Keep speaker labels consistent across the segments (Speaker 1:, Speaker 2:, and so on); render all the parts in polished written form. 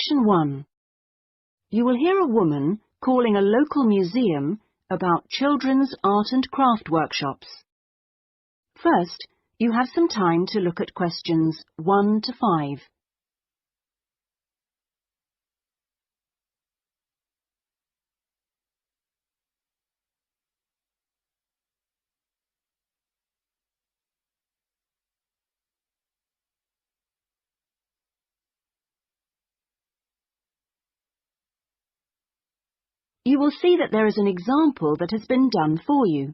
Speaker 1: Question 1. You will hear a woman calling a local museum about children's art and craft workshops. First, you have some time to look at questions 1 to 5. You will see that there is an example that has been done for you.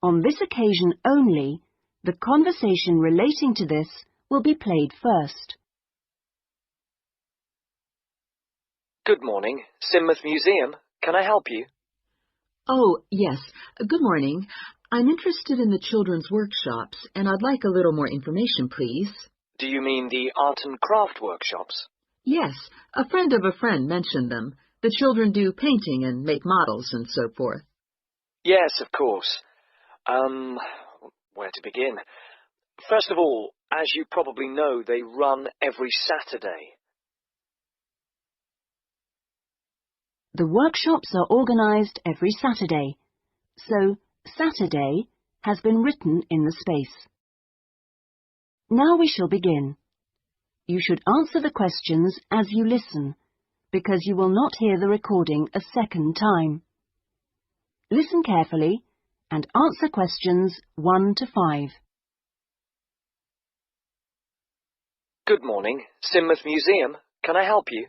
Speaker 1: On this occasion only, the conversation relating to this will be played first.
Speaker 2: Good morning, Sidmouth Museum. Can I help you?
Speaker 3: Oh, yes. Good morning. I'm interested in the children's workshops, and I'd like a little more information, please.
Speaker 2: Do you mean the art and craft workshops?
Speaker 3: Yes, a friend of a friend mentioned them. The children do painting and make models and so forth.
Speaker 2: Yes, of course. Where to begin? First of all, as you probably know, they run every Saturday.
Speaker 1: The workshops are organised every Saturday, so Saturday has been written in the space. Now we shall begin. You should answer the questions as you listen, because you will not hear the recording a second time. Listen carefully and answer questions 1 to 5.
Speaker 2: Good morning, Sidmouth Museum. Can I help you?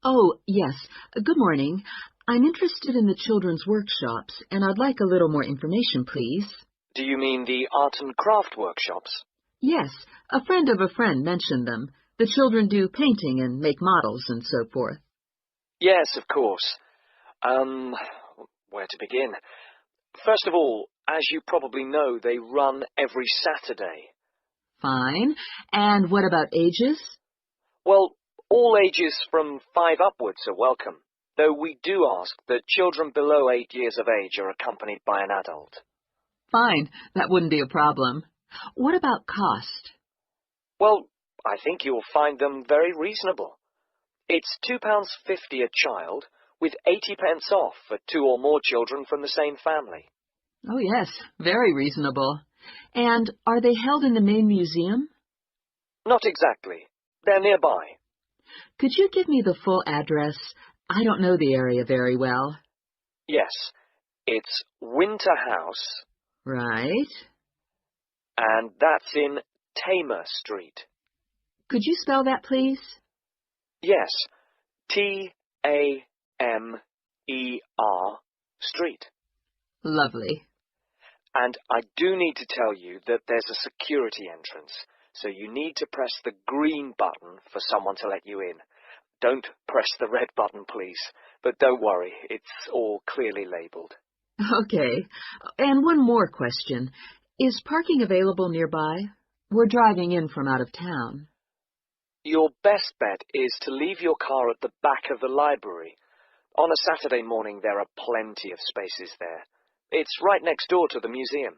Speaker 3: Oh, yes. Good morning. I'm interested in the children's workshops, and I'd like a little more information, please.
Speaker 2: Do you mean the art and craft workshops?
Speaker 3: Yes, a friend of a friend mentioned them. The children do painting and make models and so forth.
Speaker 2: Yes, of course. Where to begin? First of all, as you probably know, they run every Saturday.
Speaker 3: Fine. And what about ages?
Speaker 2: Well, all ages from 5 upwards are welcome, though we do ask that children below 8 years of age are accompanied by an adult.
Speaker 3: Fine. That wouldn't be a problem. What about cost?
Speaker 2: Well, I think you'll find them very reasonable. It's £2.50 a child, with 80 pence off for 2 or more children from the same family.
Speaker 3: Oh, yes. Very reasonable. And are they held in the main museum?
Speaker 2: Not exactly. They're nearby.
Speaker 3: Could you give me the full address? I don't know the area very well.
Speaker 2: Yes. It's Winter House.
Speaker 3: Right.
Speaker 2: And that's in Tamer Street.
Speaker 3: Could you spell that, please?
Speaker 2: Yes. Tamer Street.
Speaker 3: Lovely.
Speaker 2: And I do need to tell you that there's a security entrance, so you need to press the green button for someone to let you in. Don't press the red button, please. But don't worry, it's all clearly labelled.
Speaker 3: Okay. And one more question. Is parking available nearby? We're driving in from out of town.
Speaker 2: Your best bet is to leave your car at the back of the library. On a Saturday morning, there are plenty of spaces there. It's right next door to the museum.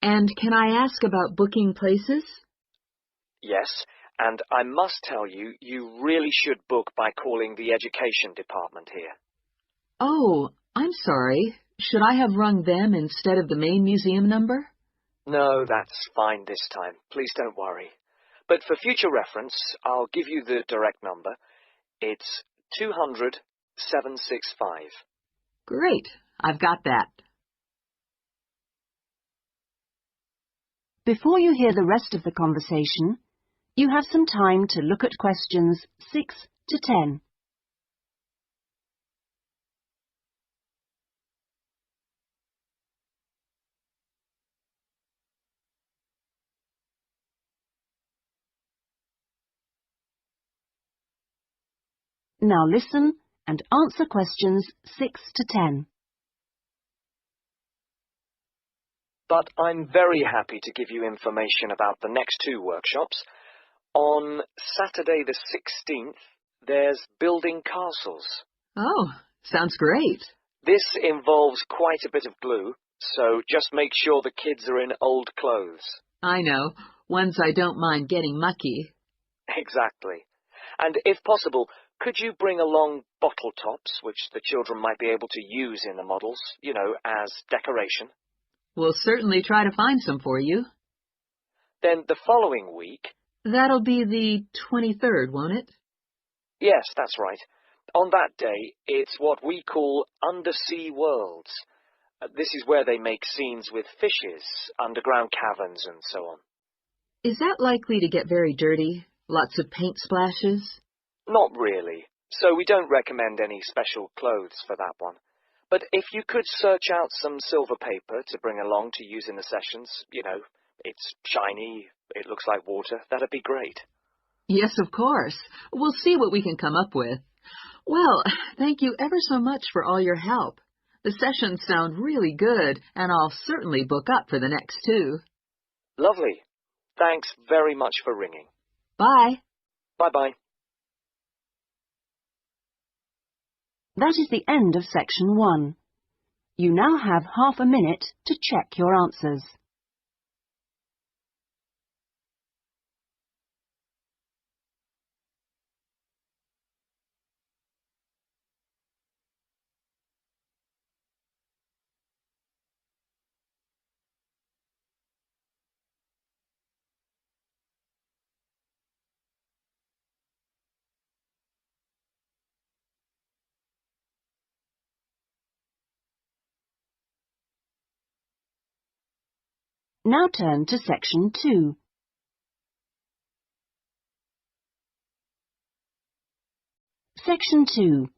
Speaker 3: And can I ask about booking places?
Speaker 2: Yes, and I must tell you, you really should book by calling the education department here.
Speaker 3: Oh, I'm sorry. Should I have rung them instead of the main museum number?
Speaker 2: No, that's fine this time. Please don't worry. But for future reference, I'll give you the direct number. It's 200 765.
Speaker 3: Great. I've got that.
Speaker 1: Before you hear the rest of the conversation, you have some time to look at questions 6 to 10. Now listen and answer questions 6 to 10.
Speaker 2: But I'm very happy to give you information about the next 2 workshops. On Saturday the 16th, there's building castles.
Speaker 3: Oh, sounds great.
Speaker 2: This involves quite a bit of glue, so just make sure the kids are in old clothes.
Speaker 3: I know. Ones I don't mind getting mucky.
Speaker 2: Exactly. And if possible, could you bring along bottle tops, which the children might be able to use in the models, as decoration?
Speaker 3: We'll certainly try to find some for you.
Speaker 2: Then the following week...
Speaker 3: That'll be the 23rd, won't it?
Speaker 2: Yes, that's right. On that day, it's what we call Undersea Worlds. This is where they make scenes with fishes, underground caverns, and so on.
Speaker 3: Is that likely to get very dirty? Lots of paint splashes?
Speaker 2: Not really, so we don't recommend any special clothes for that one. But if you could search out some silver paper to bring along to use in the sessions, it's shiny, it looks like water, that'd be great.
Speaker 3: Yes, of course. We'll see what we can come up with. Well, thank you ever so much for all your help. The sessions sound really good, and I'll certainly book up for the next 2.
Speaker 2: Lovely. Thanks very much for ringing.
Speaker 3: Bye.
Speaker 2: Bye-bye.
Speaker 1: That is the end of section 1. You now have half a minute to check your answers. Now turn to section 2. Section 2.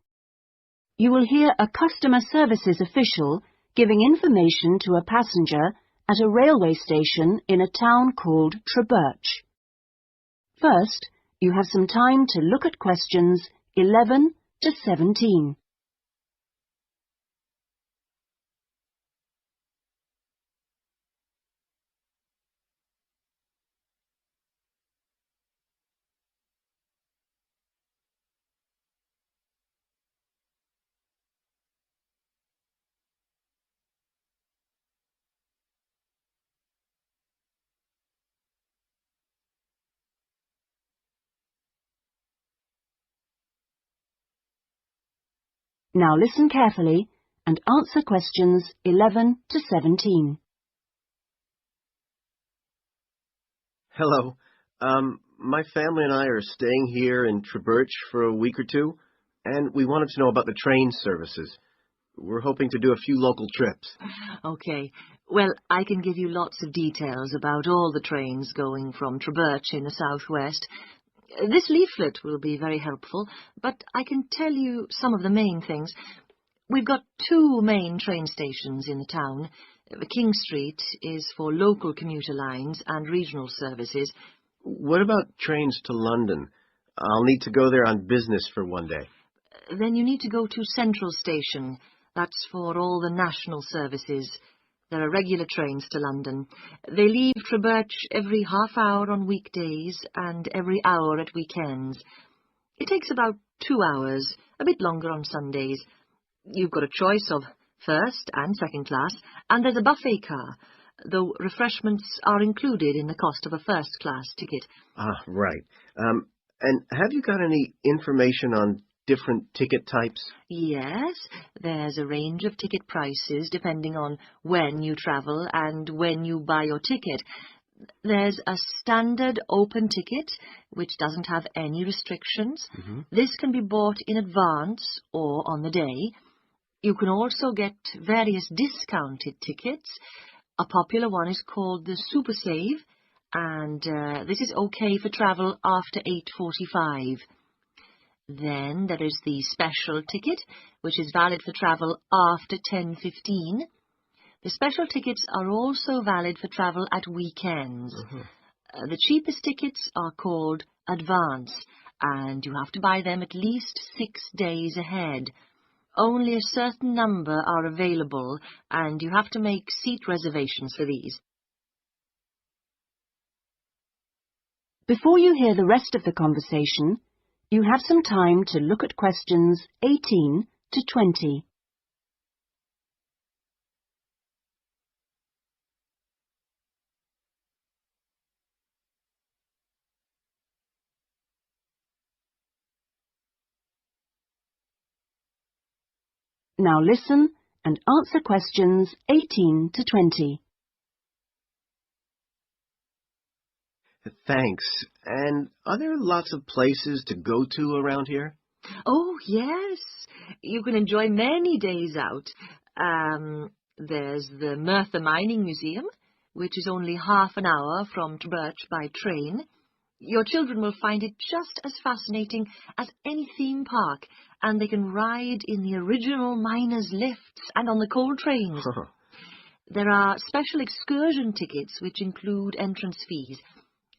Speaker 1: You will hear a customer services official giving information to a passenger at a railway station in a town called Treberch. First, you have some time to look at questions 11 to 17. Now listen carefully and answer questions 11 to 17.
Speaker 4: Hello. My family and I are staying here in Treberch for a week or 2, and we wanted to know about the train services. We're hoping to do a few local trips.
Speaker 3: Okay. Well, I can give you lots of details about all the trains going from Treberch in the southwest. This leaflet will be very helpful, but I can tell you some of the main things. We've got 2 main train stations in the town. King Street is for local commuter lines and regional services.
Speaker 4: What about trains to London? I'll need to go there on business for one day.
Speaker 3: Then you need to go to Central Station. That's for all the national services. There are regular trains to London. They leave Treberch every half hour on weekdays and every hour at weekends. It takes about 2 hours, a bit longer on Sundays. You've got a choice of first and second class, and there's a buffet car, though refreshments are included in the cost of a first-class ticket.
Speaker 4: Ah, right. And have you got any information on different ticket types?
Speaker 3: Yes, there's a range of ticket prices depending on when you travel and when you buy your ticket. There's a standard open ticket, which doesn't have any restrictions. This can be bought in advance or on the day. You can also get various discounted tickets. A popular one is called the Super Save, and this is okay for travel after 8:45. Then there is the special ticket, which is valid for travel after 10:15. The special tickets are also valid for travel at weekends. The cheapest tickets are called advance, and you have to buy them at least 6 days ahead. Only a certain number are available, and you have to make seat reservations for these.
Speaker 1: Before you hear the rest of the conversation, you have some time to look at questions 18 to 20. Now listen and answer questions 18 to 20.
Speaker 4: Thanks. And are there lots of places to go to around here?
Speaker 3: Oh, yes. You can enjoy many days out. There's the Merthyr Mining Museum, which is only half an hour from Birch by train. Your children will find it just as fascinating as any theme park, and they can ride in the original miners' lifts and on the coal trains. There are special excursion tickets which include entrance fees.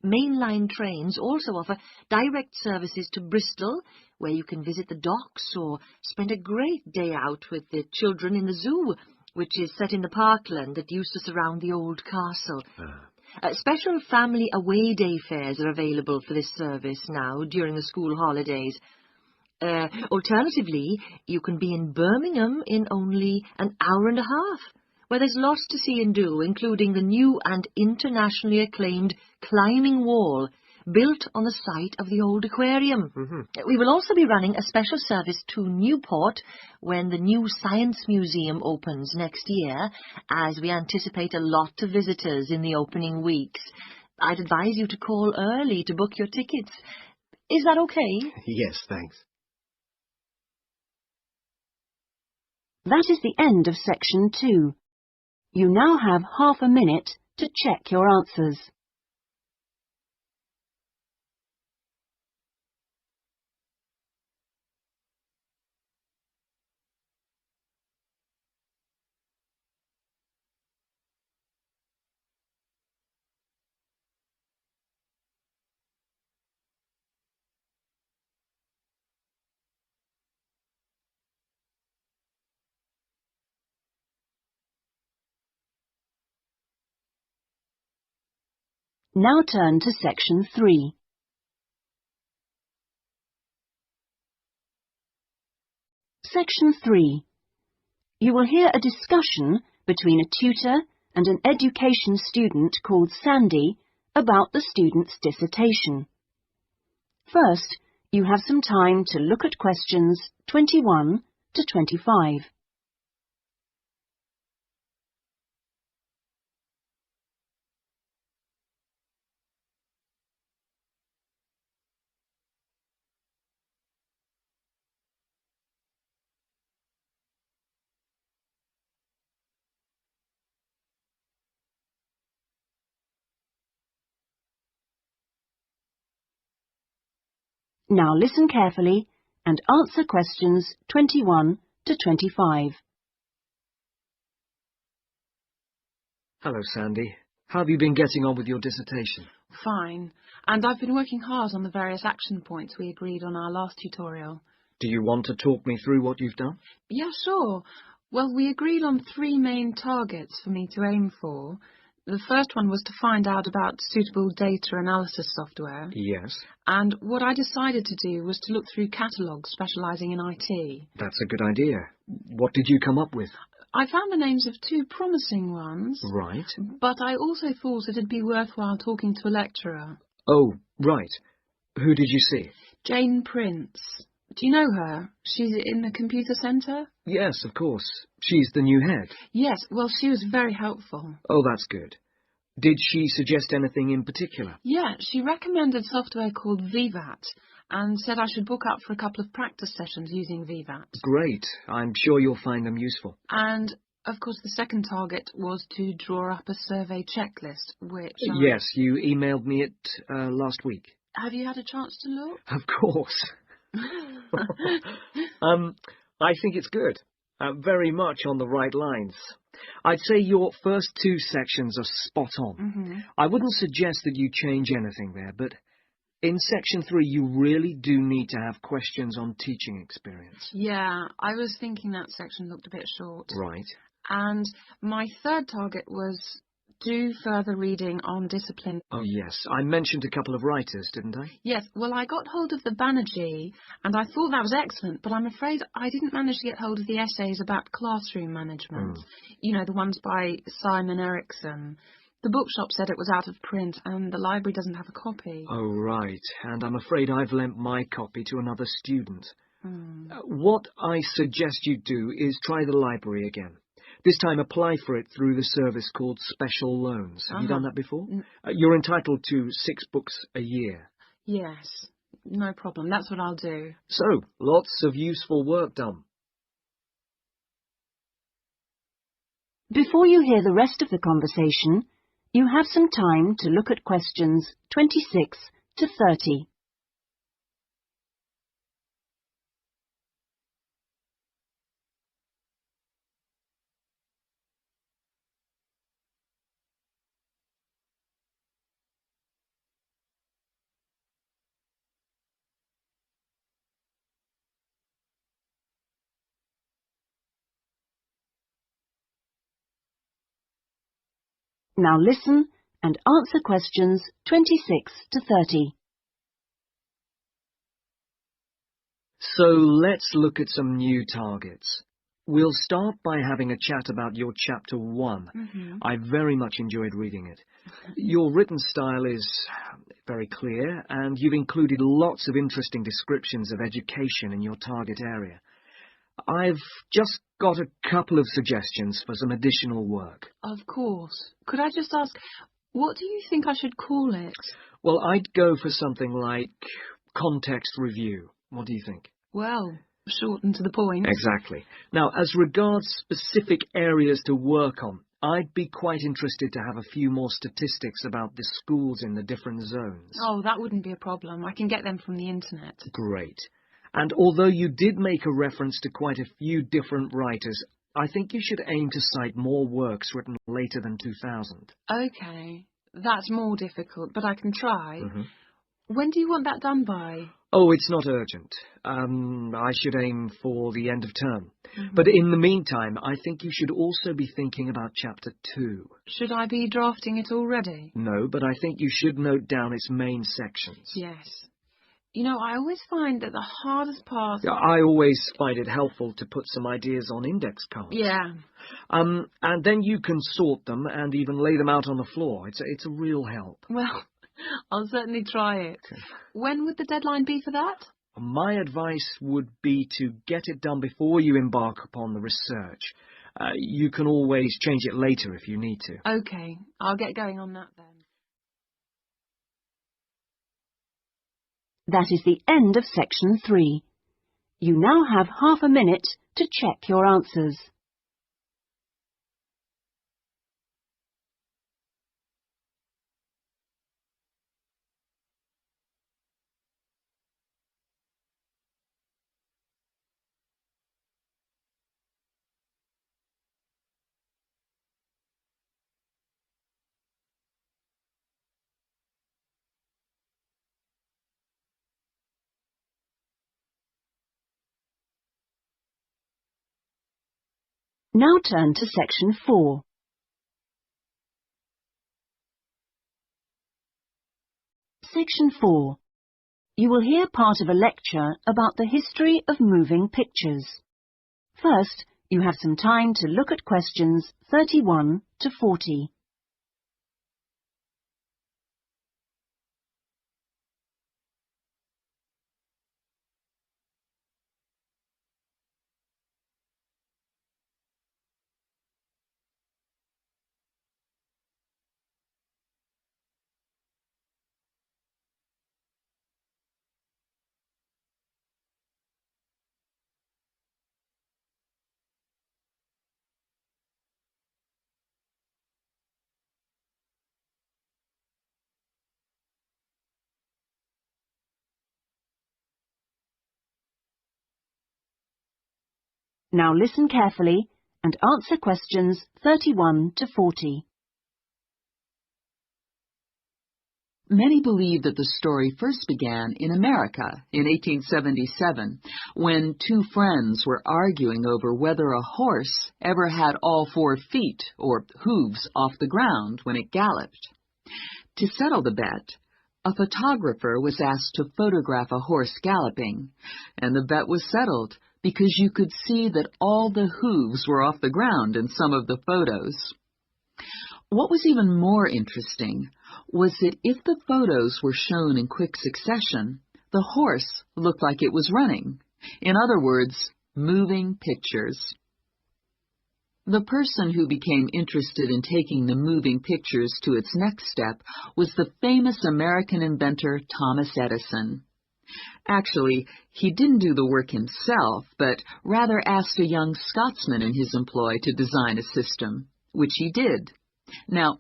Speaker 3: Mainline trains also offer direct services to Bristol, where you can visit the docks or spend a great day out with the children in the zoo, which is set in the parkland that used to surround the old castle. Special family away day fares are available for this service now during the school holidays. Alternatively, you can be in Birmingham in only an hour and a half, where there's lots to see and do, including the new and internationally acclaimed climbing wall, built on the site of the old aquarium. We will also be running a special service to Newport when the new Science Museum opens next year, as we anticipate a lot of visitors in the opening weeks. I'd advise you to call early to book your tickets. Is that okay?
Speaker 4: Yes, thanks.
Speaker 1: That is the end of section 2. You now have half a minute to check your answers. Now turn to section 3. Section 3. You will hear a discussion between a tutor and an education student called Sandy about the student's dissertation. First, you have some time to look at questions 21 to 25. Now listen carefully and answer questions 21 to 25.
Speaker 5: Hello, Sandy. How have you been getting on with your dissertation?
Speaker 6: Fine, and I've been working hard on the various action points we agreed on our last tutorial.
Speaker 5: Do you want to talk me through what you've done?
Speaker 6: Yeah, sure. Well, we agreed on 3 main targets for me to aim for. The first one was to find out about suitable data analysis software.
Speaker 5: Yes.
Speaker 6: And what I decided to do was to look through catalogues specialising in IT.
Speaker 5: That's a good idea. What did you come up with?
Speaker 6: I found the names of 2 promising ones.
Speaker 5: Right.
Speaker 6: But I also thought it'd be worthwhile talking to a lecturer.
Speaker 5: Oh, right. Who did you see?
Speaker 6: Jane Prince. Do you know her? She's in the computer centre?
Speaker 5: Yes, of course. She's the new head.
Speaker 6: Yes, well, she was very helpful.
Speaker 5: Oh, that's good. Did she suggest anything in particular?
Speaker 6: Yeah, she recommended software called VVAT and said I should book up for a couple of practice sessions using VVAT.
Speaker 5: Great. I'm sure you'll find them useful.
Speaker 6: And, of course, the second target was to draw up a survey checklist, which
Speaker 5: Yes, you emailed me it last week.
Speaker 6: Have you had a chance to look?
Speaker 5: Of course. I think it's good. Very much on the right lines. I'd say your first 2 sections are spot on. I wouldn't suggest that you change anything there, but in section 3 you really do need to have questions on teaching experience.
Speaker 6: Yeah, I was thinking that section looked a bit short.
Speaker 5: Right.
Speaker 6: And my third target was do further reading on discipline.
Speaker 5: Oh, yes. I mentioned a couple of writers, didn't I?
Speaker 6: Yes, well, I got hold of the Banerjee, and I thought that was excellent, but I'm afraid I didn't manage to get hold of the essays about classroom management. You know, the ones by Simon Erickson. The bookshop said it was out of print, and the library doesn't have a copy.
Speaker 5: Oh, right. And I'm afraid I've lent my copy to another student. What I suggest you do is try the library again. This time apply for it through the service called Special Loans. Have you done that before? You're entitled to 6 books a year.
Speaker 6: Yes, no problem. That's what I'll do.
Speaker 5: So, lots of useful work done.
Speaker 1: Before you hear the rest of the conversation, you have some time to look at questions 26 to 30. Now listen and answer questions 26 to 30.
Speaker 5: So let's look at some new targets. We'll start by having a chat about your Chapter 1. I very much enjoyed reading it. Your written style is very clear, and you've included lots of interesting descriptions of education in your target area. I've just got a couple of suggestions for some additional work.
Speaker 6: Of course. Could I just ask, what do you think I should call it?
Speaker 5: Well, I'd go for something like context review. What do you think?
Speaker 6: Well, short and to the point.
Speaker 5: Exactly. Now, as regards specific areas to work on, I'd be quite interested to have a few more statistics about the schools in the different zones.
Speaker 6: Oh, that wouldn't be a problem. I can get them from the internet.
Speaker 5: Great. And although you did make a reference to quite a few different writers, I think you should aim to cite more works written later than 2000.
Speaker 6: Okay. That's more difficult, but I can try. When do you want that done by?
Speaker 5: Oh, it's not urgent. I should aim for the end of term. But in the meantime, I think you should also be thinking about Chapter 2.
Speaker 6: Should I be drafting it already?
Speaker 5: No, but I think you should note down its main sections.
Speaker 6: Yes. You know, I always find that the hardest part...
Speaker 5: I always find it helpful to put some ideas on index cards.
Speaker 6: Yeah.
Speaker 5: And then you can sort them and even lay them out on the floor. It's a real help.
Speaker 6: Well, I'll certainly try it.
Speaker 5: Okay.
Speaker 6: When would the deadline be for that?
Speaker 5: My advice would be to get it done before you embark upon the research. You can always change it later if you need to.
Speaker 6: Okay, I'll get going on that then.
Speaker 1: That is the end of section 3. You now have half a minute to check your answers. Now turn to section 4. Section 4. You will hear part of a lecture about the history of moving pictures. First, you have some time to look at questions 31 to 40. Now listen carefully and answer questions 31 to 40.
Speaker 7: Many believe that the story first began in America in 1877, when 2 friends were arguing over whether a horse ever had all 4 feet, or hooves, off the ground when it galloped. To settle the bet, a photographer was asked to photograph a horse galloping, and the bet was settled because you could see that all the hooves were off the ground in some of the photos. What was even more interesting was that if the photos were shown in quick succession, the horse looked like it was running, In other words, moving pictures. The person who became interested in taking the moving pictures to its next step was the famous American inventor Thomas Edison. Actually, he didn't do the work himself, but rather asked a young Scotsman in his employ to design a system, which he did. Now,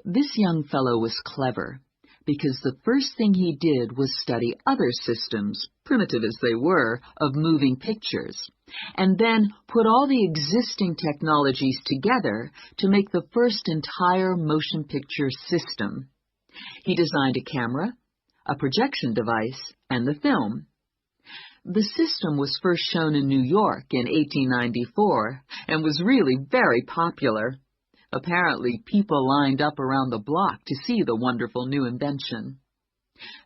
Speaker 7: this young fellow was clever, because the first thing he did was study other systems, primitive as they were, of moving pictures, and then put all the existing technologies together to make the first entire motion picture system. He designed a camera, a projection device, and the film. The system was first shown in New York in 1894 and was really very popular. Apparently, people lined up around the block to see the wonderful new invention.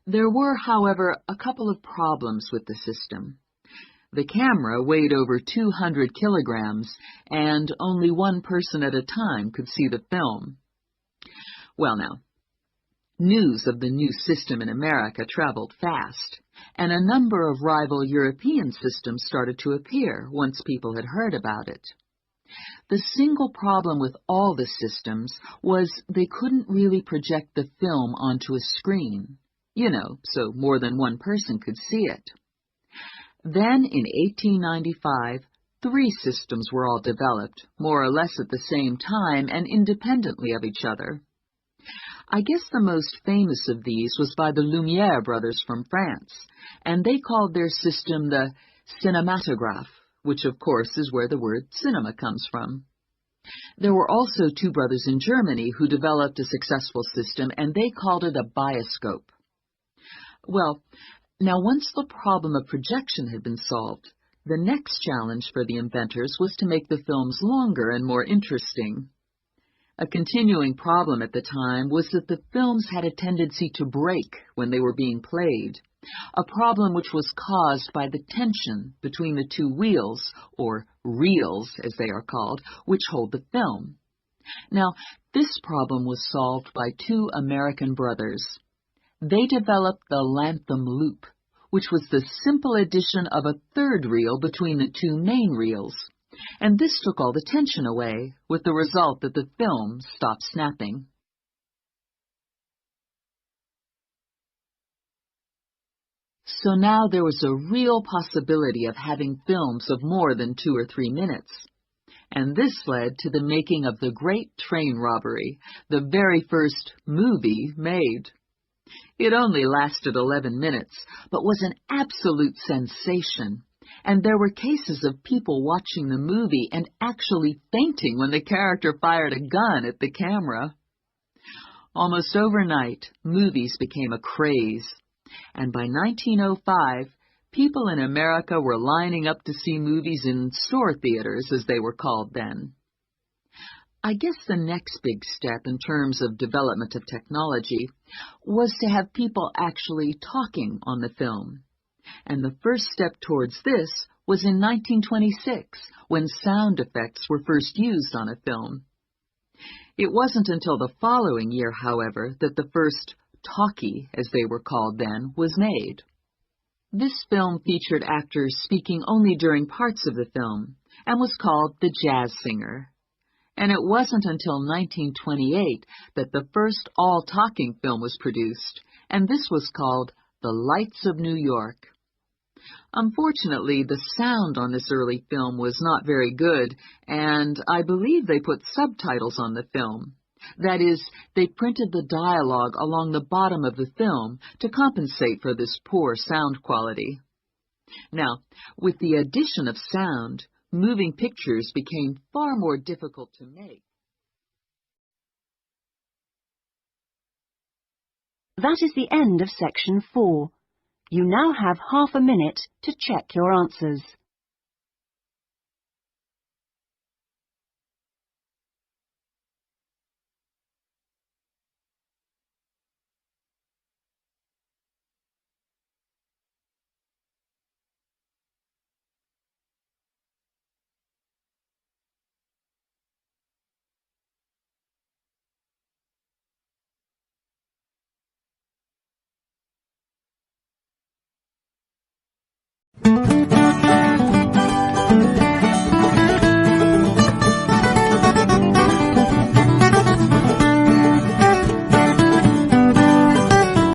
Speaker 7: There were, however, a couple of problems with the system. The camera weighed over 200 kilograms, and only one person at a time could see the film. Well now, news of the new system in America traveled fast, and a number of rival European systems started to appear once people had heard about it. The single problem with all the systems was they couldn't really project the film onto a screen, so more than one person could see it. Then, in 1895, 3 systems were all developed, more or less at the same time and independently of each other. I guess the most famous of these was by the Lumière brothers from France, and they called their system the cinematograph, which of course is where the word cinema comes from. There were also 2 brothers in Germany who developed a successful system, and they called it a bioscope. Well, now once the problem of projection had been solved, the next challenge for the inventors was to make the films longer and more interesting. A continuing problem at the time was that the films had a tendency to break when they were being played, a problem which was caused by the tension between the 2 wheels, or reels as they are called, which hold the film. Now, this problem was solved by 2 American brothers. They developed the Lantham loop, which was the simple addition of a 3rd reel between the 2 main reels. And this took all the tension away, with the result that the film stopped snapping. So now there was a real possibility of having films of more than 2 or 3 minutes. And this led to the making of the Great Train Robbery, the very first movie made. It only lasted 11 minutes, but was an absolute sensation. And there were cases of people watching the movie and actually fainting when the character fired a gun at the camera. Almost overnight, movies became a craze, and by 1905, people in America were lining up to see movies in store theaters, as they were called then. I guess the next big step in terms of development of technology was to have people actually talking on the film. And the first step towards this was in 1926, when sound effects were first used on a film. It wasn't until the following year, however, that the first talkie, as they were called then, was made. This film featured actors speaking only during parts of the film, and was called The Jazz Singer. And it wasn't until 1928 that the first all-talking film was produced, and this was called The Lights of New York. Unfortunately, the sound on this early film was not very good, and I believe they put subtitles on the film. That is, they printed the dialogue along the bottom of the film to compensate for this poor sound quality. Now, with the addition of sound, moving pictures became far more difficult to make.
Speaker 1: That is the end of section 4. You now have half a minute to check your answers.